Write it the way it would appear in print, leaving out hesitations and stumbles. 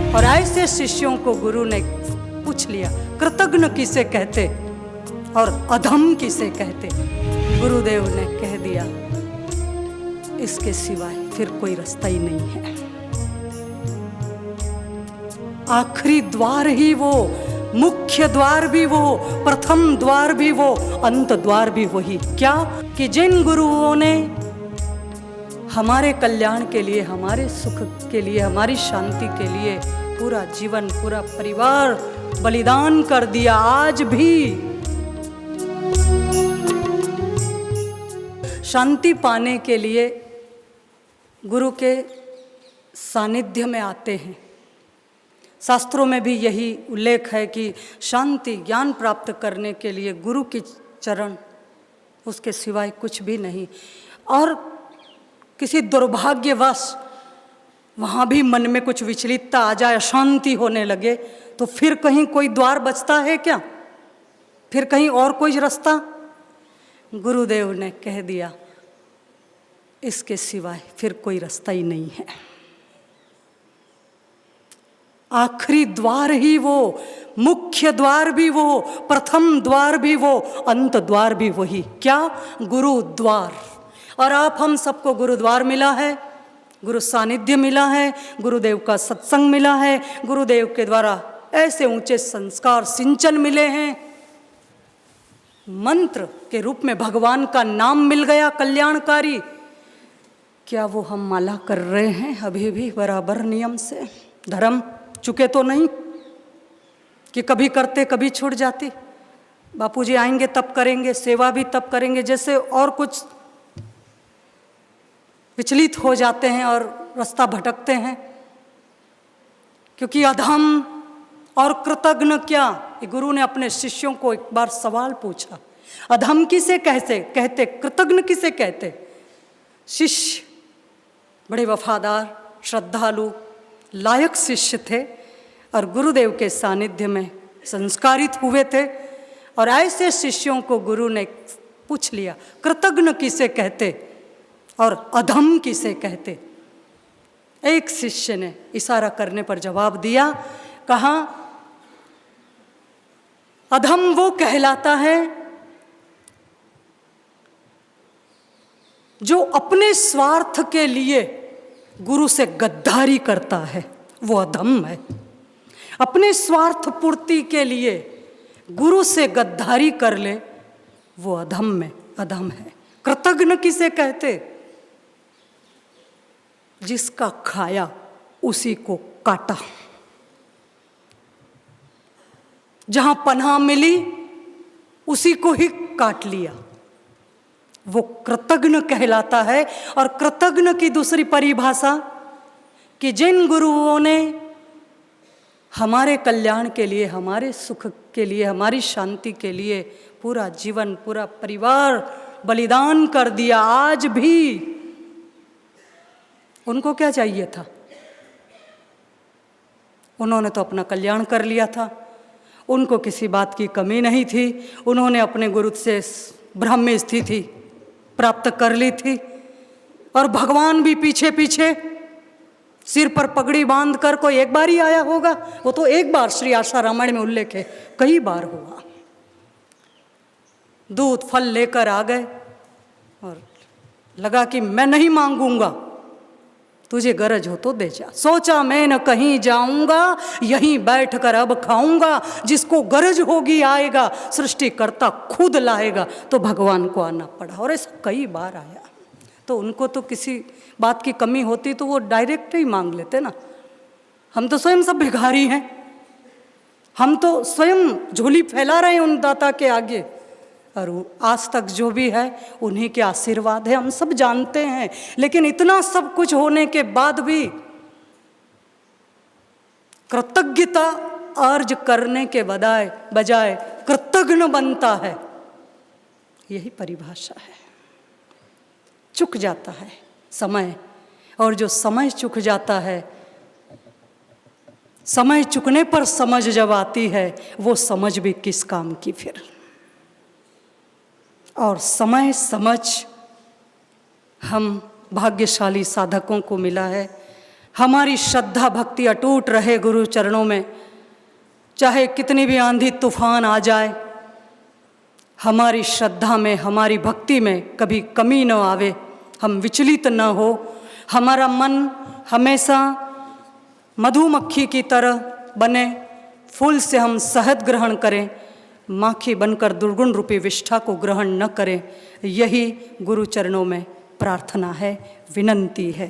और ऐसे शिष्यों को गुरु ने पूछ लिया, कृतज्ञ किसे कहते और अधम किसे कहते। गुरुदेव ने कह दिया, इसके सिवाय फिर कोई रास्ता ही नहीं है। आखिरी द्वार ही वो, मुख्य द्वार भी वो, प्रथम द्वार भी वो, अंत द्वार भी वही। क्या कि जिन गुरुओं ने हमारे कल्याण के लिए, हमारे सुख के लिए, हमारी शांति के लिए पूरा जीवन, पूरा परिवार बलिदान कर दिया, आज भी शांति पाने के लिए गुरु के सानिध्य में आते हैं। शास्त्रों में भी यही उल्लेख है कि शांति, ज्ञान प्राप्त करने के लिए गुरु की चरण, उसके सिवाय कुछ भी नहीं। और किसी दुर्भाग्यवश वहाँ भी मन में कुछ विचलितता आ जाए, अशांति होने लगे, तो फिर कहीं कोई द्वार बचता है क्या? फिर कहीं और कोई रास्ता? गुरुदेव ने कह दिया, इसके सिवाय फिर कोई रास्ता ही नहीं है। आखिरी द्वार ही वो, मुख्य द्वार भी वो, प्रथम द्वार भी वो, अंत द्वार भी वही। क्या? गुरुद्वार। और आप हम सबको गुरुद्वार मिला है, गुरु सानिध्य मिला है, गुरुदेव का सत्संग मिला है, गुरुदेव के द्वारा ऐसे ऊंचे संस्कार सिंचन मिले हैं, मंत्र के रूप में भगवान का नाम मिल गया कल्याणकारी। क्या वो हम माला कर रहे हैं अभी भी बराबर नियम से? धर्म चुके तो नहीं कि कभी करते कभी छूट जाती? बापूजी आएंगे तब करेंगे, सेवा भी तब करेंगे, जैसे और कुछ विचलित हो जाते हैं और रास्ता भटकते हैं। क्योंकि अधम और कृतज्ञ क्या, गुरु ने अपने शिष्यों को एक बार सवाल पूछा, अधम किसे कहते, कृतज्ञ किसे कहते? शिष्य बड़े वफादार, श्रद्धालु, लायक शिष्य थे और गुरुदेव के सानिध्य में संस्कारित हुए थे। और ऐसे शिष्यों को गुरु ने पूछ लिया, कृतज्ञ किसे कहते और अधम किसे कहते? एक शिष्य ने इशारा करने पर जवाब दिया, कहा, अधम वो कहलाता है जो अपने स्वार्थ के लिए गुरु से गद्दारी करता है, वो अधम है। अपने स्वार्थ पूर्ति के लिए गुरु से गद्दारी कर ले, वो अधम है। कृतज्ञ किसे कहते? जिसका खाया उसी को काटा, जहां पनाह मिली उसी को ही काट लिया, वो कृतज्ञ कहलाता है। और कृतज्ञ की दूसरी परिभाषा कि जिन गुरुओं ने हमारे कल्याण के लिए, हमारे सुख के लिए, हमारी शांति के लिए पूरा जीवन, पूरा परिवार बलिदान कर दिया, आज भी उनको क्या चाहिए था? उन्होंने तो अपना कल्याण कर लिया था, उनको किसी बात की कमी नहीं थी। उन्होंने अपने गुरु से ब्राह्मी स्थिति प्राप्त कर ली थी और भगवान भी पीछे पीछे सिर पर पगड़ी बांध कर, कोई एक बार ही आया होगा, वो तो एक बार श्री आशा रामायण में उल्लेख है, कई बार हुआ। दूध फल लेकर आ गए और लगा कि मैं नहीं मांगूंगा, तुझे गरज हो तो दे जा। सोचा मैं न कहीं जाऊंगा, यहीं बैठकर अब खाऊंगा, जिसको गरज होगी आएगा, सृष्टिकर्ता खुद लाएगा। तो भगवान को आना पड़ा और ऐसा कई बार आया। तो उनको तो किसी बात की कमी होती तो वो डायरेक्ट ही मांग लेते ना। हम तो स्वयं सब भिखारी हैं, हम तो स्वयं झोली फैला रहे हैं उन दाता के आगे, और आज तक जो भी है उन्हीं के आशीर्वाद है, हम सब जानते हैं। लेकिन इतना सब कुछ होने के बाद भी कृतज्ञता अर्ज करने के बजाय कृतज्ञ बनता है, यही परिभाषा है। चुक जाता है समय, और जो समय चुक जाता है, समय चुकने पर समझ जब आती है, वो समझ भी किस काम की फिर। और समय समझ हम भाग्यशाली साधकों को मिला है, हमारी श्रद्धा भक्ति अटूट रहे गुरु चरणों में, चाहे कितनी भी आंधी तूफान आ जाए, हमारी श्रद्धा में हमारी भक्ति में कभी कमी न आवे, हम विचलित न हो, हमारा मन हमेशा मधुमक्खी की तरह बने, फूल से हम शहद ग्रहण करें, माखी बनकर दुर्गुण रूपी विष्ठा को ग्रहण न करें। यही गुरु चरणों में प्रार्थना है, विनंती है।